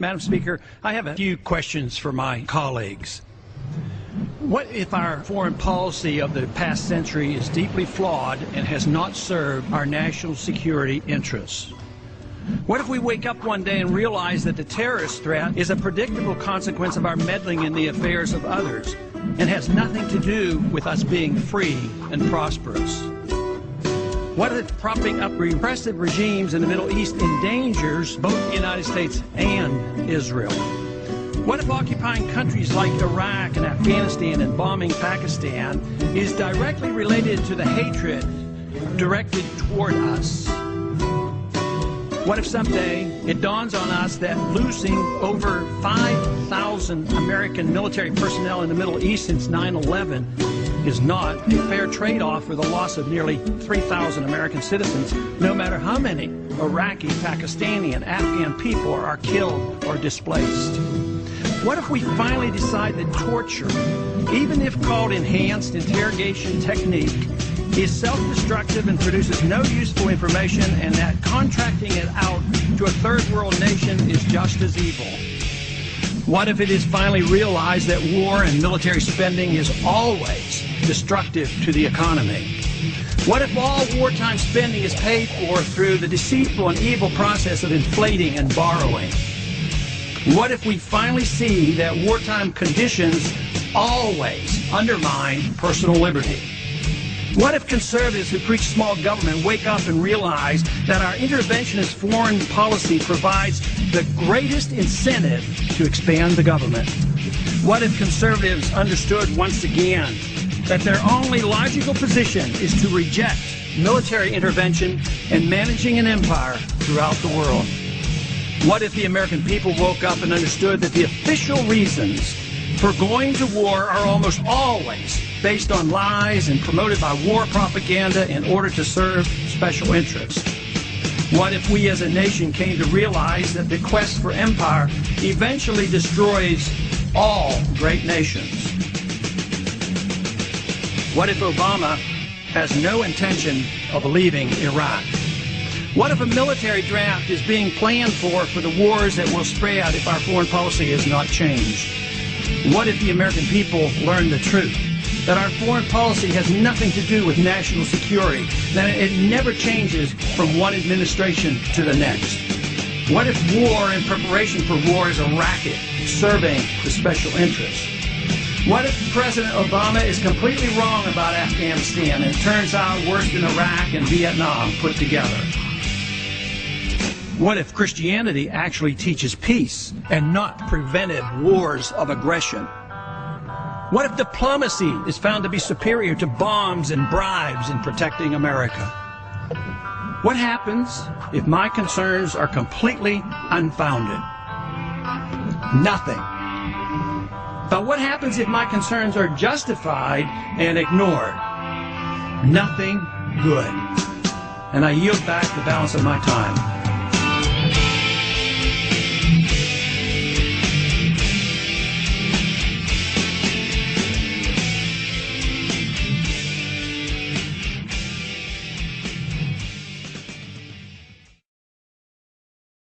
Madam Speaker, I have a few questions for my colleagues. What if our foreign policy of the past century is deeply flawed and has not served our national security interests? What if we wake up one day and realize that the terrorist threat is a predictable consequence of our meddling in the affairs of others and has nothing to do with us being free and prosperous? What if propping up repressive regimes in the Middle East endangers both the United States and Israel? What if occupying countries like Iraq and Afghanistan and bombing Pakistan is directly related to the hatred directed toward us? What if someday it dawns on us that losing over 5,000 American military personnel in the Middle East since 9/11 is not a fair trade-off for the loss of nearly 3,000 American citizens, no matter how many Iraqi, Pakistani, and Afghan people are killed or displaced? What if we finally decide that torture, even if called enhanced interrogation technique, is self-destructive and produces no useful information, and that contracting it out to a third world nation is just as evil? What if it is finally realized that war and military spending is always destructive to the economy? What if all wartime spending is paid for through the deceitful and evil process of inflating and borrowing? What if we finally see that wartime conditions always undermine personal liberty? What if conservatives who preach small government wake up and realize that our interventionist foreign policy provides the greatest incentive to expand the government? What if conservatives understood once again that their only logical position is to reject military intervention and managing an empire throughout the world? What if the American people woke up and understood that the official reasons for going to war are almost always based on lies and promoted by war propaganda in order to serve special interests? What if we as a nation came to realize that the quest for empire eventually destroys all great nations? What if Obama has no intention of leaving Iraq? What if a military draft is being planned for the wars that will spread if our foreign policy is not changed? What if the American people learn the truth, that our foreign policy has nothing to do with national security, that it never changes from one administration to the next? What if war and preparation for war is a racket serving the special interests? What if President Obama is completely wrong about Afghanistan and it turns out worse than Iraq and Vietnam put together? What if Christianity actually teaches peace and not preventive wars of aggression? What if diplomacy is found to be superior to bombs and bribes in protecting America? What happens if my concerns are completely unfounded? Nothing. But what happens if my concerns are justified and ignored? Nothing good. And I yield back the balance of my time.